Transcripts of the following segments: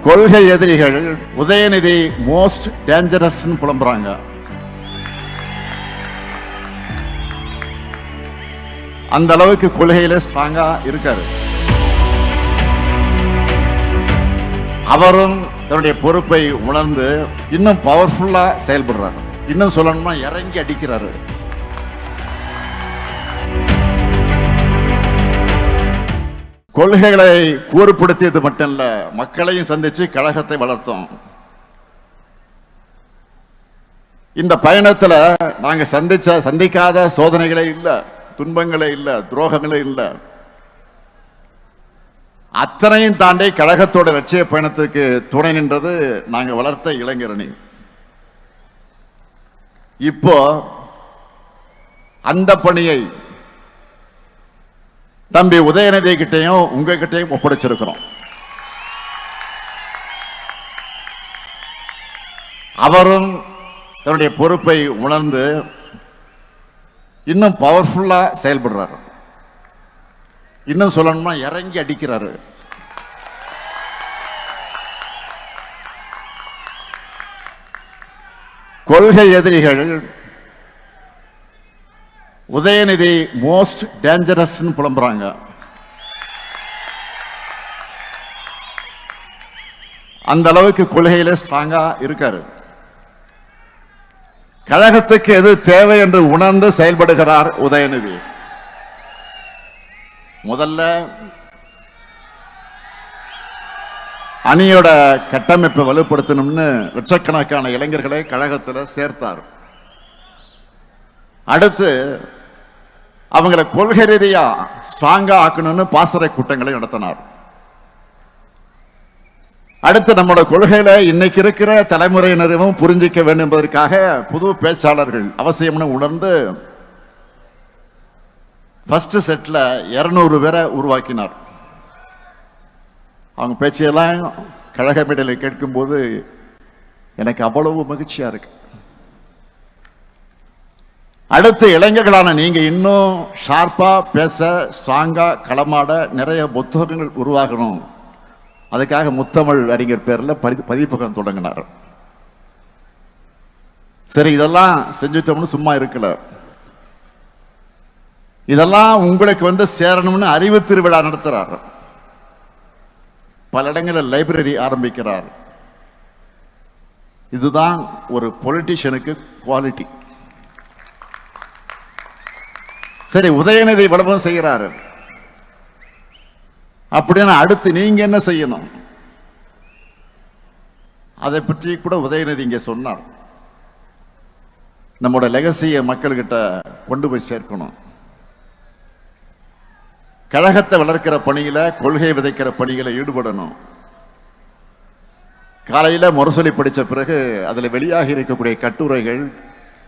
கொள்கை எதிரிகள் Udhayanidhi most dangerous புலம்புறாங்க. அந்த அளவுக்கு கொள்கையில ஸ்ட்ராங்கா இருக்காரு. அவரும் தன்னுடைய பொறுப்பை உணர்ந்து இன்னும் பவர்ஃபுல்லா செயல்படுறாரு. இன்னும் சொல்லணும்னா இறங்கி அடிக்கிறாரு. கொள்கைகளை கூறுபடுத்தியது மட்டும் இல்ல, மக்களையும் சந்திச்சு கழகத்தை வளர்த்தோம். இந்த பயணத்துல நாங்க சந்திக்காத சோதனைகளே இல்ல, துன்பங்களே இல்ல, துரோகங்களே இல்ல. அத்தனையும் தாண்டி கழகத்தோட லட்சிய பயணத்துக்கு துணை நின்றது நாங்க வளர்த்த இளைஞரணி. இப்போ அந்த பணியை தம்பி உதயநிதி கிட்டையும் உங்ககிட்டையும் ஒப்படைச்சிருக்கிறோம். அவரும் தன்னுடைய பொறுப்பை உணர்ந்து இன்னும் பவர்ஃபுல்லா செயல்படுறாரு. இன்னும் சொல்லணும்னா இறங்கி அடிக்கிறாரு. கொள்கை எதிரிகள் உதயநிதி மோஸ்ட் டேஞ்சரஸ் புலம்புறாங்க. அந்த அளவுக்கு கொள்கையில ஸ்ட்ராங்கா இருக்காரு. கழகத்துக்கு எது தேவை என்று உணர்ந்து செயல்படுகிறார் உதயநிதி. முதல்ல அணியோட கட்டமைப்பை வலுப்படுத்தணும்னு லட்சக்கணக்கான இளைஞர்களை கழகத்தில் சேர்த்தார். அடுத்து அவங்களை கொள்கை ரீதியா ஸ்ட்ராங்கா ஆக்கணும்னு பாசறை கூட்டங்களை நடத்தினார். அடுத்து நம்மளோட கொள்கையில இன்னைக்கு இருக்கிற தலைமுறையினரும் புரிஞ்சிக்க வேண்டும் என்பதற்காக புது பேச்சாளர்கள் அவசியம்னு உணர்ந்து ஃபர்ஸ்ட் செட்ல 200 பேரை உருவாக்கினார். அவங்க பேச்சையெல்லாம் கழக மேடையில் கேட்கும்போது எனக்கு அவ்வளவு மகிழ்ச்சியா இருக்கு. அடுத்து இளைஞர்களான நீங்க இன்னும் ஷார்ப்பா பேச, ஸ்ட்ராங்கா களமாட நிறைய புத்தகங்கள் உருவாகணும். அதுக்காக முத்தமிழ் அறிஞர் பேர்ல பதிப்பகம் தொடங்கினார். சரி, இதெல்லாம் செஞ்சுட்டோம்னு சும்மா இருக்கல. இதெல்லாம் உங்களுக்கு சேரணும்னு அறிவு திருவிழா நடத்துறார். பல இடங்களில் லைப்ரரி ஆரம்பிக்கிறார். இதுதான் ஒரு பொலிட்டிஷியனுக்கு குவாலிட்டி. சரி, உதயநிதி இவ்வளவும் செய்கிறாரு அப்படின்னா அடுத்து நீங்க என்ன செய்யணும்? அதை பற்றி கூட உதயநிதி இங்க சொன்னார். நம்மோட லெகசியை மக்கள்கிட்ட கொண்டு போய் சேர்க்கணும். கழகத்தை வளர்க்கிற பணியில, கொள்கை விதைக்கிற பணிகளை ஈடுபடணும். காலையில முரசொலி படித்த பிறகு அதுல வெளியாகி இருக்கக்கூடிய கட்டுரைகள்,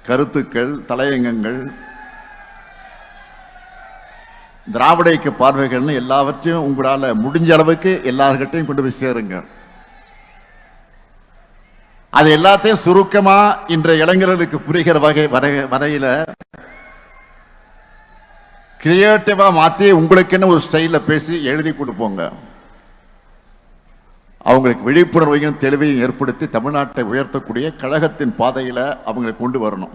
கருத்துக்கள், தலையங்கங்கள், திராவிட இயக்க பார்வைகள்னு எல்லாவற்றையும் உங்களால முடிஞ்ச அளவுக்கு எல்லார்கிட்டையும் கொண்டு போய் சேருங்க. அது எல்லாத்தையும் சுருக்கமா இன்றைய இளைஞர்களுக்கு புரிகிற வரையில கிரியேட்டிவா மாத்தி உங்களுக்குன்னு ஒரு ஸ்டைல பேசி எழுதி கொடுப்போங்க. அவங்களுக்கு விழிப்புணர்வையும் தெளிவையும் ஏற்படுத்தி தமிழ்நாட்டை உயர்த்தக்கூடிய கழகத்தின் பாதையில அவங்களை கொண்டு வரணும்.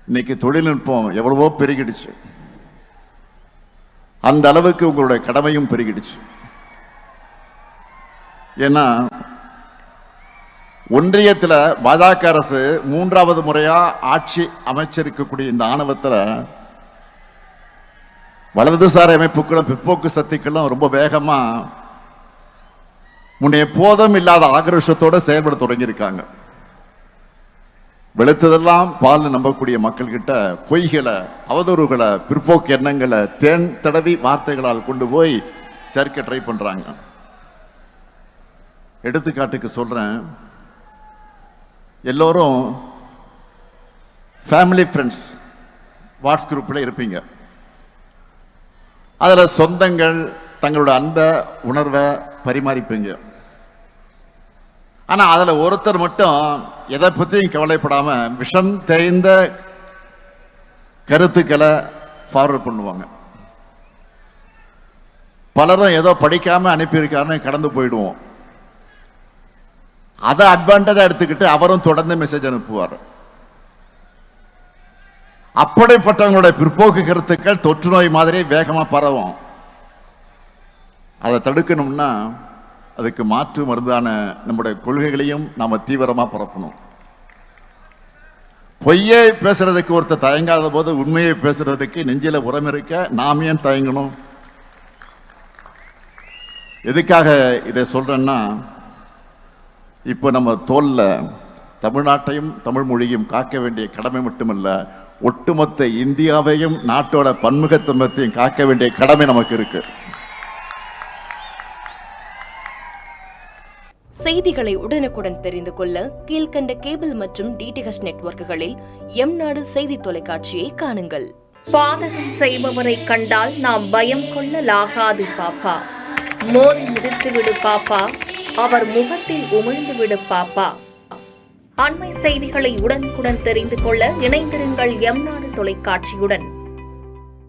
இன்னைக்கு தொழில்நுட்பம் எவ்வளவோ பெருகிடுச்சு. அந்த அளவுக்கு உங்களுடைய கடமையும் பெருகிடுச்சு. ஏன்னா ஒன்றியத்தில் பாஜக அரசு 3வது முறையா ஆட்சி அமைச்சிருக்கக்கூடிய இந்த ஆணவத்தில் வலதுசாரி அமைப்புகளும் பிற்போக்கு சக்திகளும் ரொம்ப வேகமா முன்னைய போதும் இல்லாத ஆக்ரோஷத்தோட செயல்பட தொடங்கியிருக்காங்க. வெளுத்ததெல்லாம் பால் நம்பக்கூடிய மக்கள் கிட்ட பொய்களை, அவதூறுகளை, பிற்போக்கு எண்ணங்களை தேன் தடவி வார்த்தைகளால் கொண்டு போய் சேர்க்க ட்ரை பண்றாங்க. எடுத்துக்காட்டுக்கு சொல்றேன், எல்லோரும் ஃபேமிலி ஃப்ரெண்ட்ஸ் வாட்ஸ் குரூப்ல இருப்பீங்க. அதுல சொந்தங்கள் தங்களோட அன்பை, உணர்வை பரிமாறிப்பீங்க. ஆனா அதுல ஒருத்தர் மட்டும் எதை பத்தியும் கவலைப்படாம விஷம் தேய்ந்த கருத்துக்களை ஃபார்வர்ட் பண்ணுவாங்க. பலரும் ஏதோ படிக்காம அனுப்பியிருக்காருன்னு கடந்து போயிடுவோம். அதை அட்வான்டேஜா எடுத்துக்கிட்டு அவரும் தொடர்ந்து மெசேஜ் அனுப்புவார். அப்படிப்பட்டவங்களுடைய பிற்போக்கு கருத்துக்கள் தொற்று நோய் மாதிரி வேகமா பரவும். அதை தடுக்கணும்னா அதுக்கு மாற்று மருந்தான நம்முடைய கொள்கைகளையும் நாம தீவிரமா பரப்பணும். பொய்யை பேசுறதுக்கு ஒருத்தர் தயங்காத போது உண்மையை பேசுறதுக்கு நெஞ்சில உரம் இருக்க நாம் ஏன் தயங்கணும்? எதுக்காக இதை சொல்றேன்னா, இப்போ நம்ம தோல்ல தமிழ்நாட்டையும் தமிழ் மொழியும் காக்க வேண்டிய கடமை மட்டுமல்ல, ஒட்டுமொத்த இந்தியாவையும் நாட்டோட பன்முகத்தன்மையையும் காக்க வேண்டிய கடமை நமக்கு இருக்கு. செய்திகளை உடனுக்குடன் தெரிந்து கொள்ள கீழ்கண்ட கேபிள் மற்றும் டிடிஎச் நெட்வொர்க்குகளில் எம்நாடு செய்தி தொலைக்காட்சியை காணுங்கள். பாதகம் செய்பவரை கண்டால் நாம் பயம் கொள்ளலாகாது பாப்பா. மோதி மிதித்துவிடு பாப்பா, அவர் முகத்தில் உமிழ்ந்துவிடு பாப்பா. அண்மை செய்திகளை உடனுக்குடன் தெரிந்து கொள்ள இணைந்திருங்கள் எம்நாடு தொலைக்காட்சியுடன்.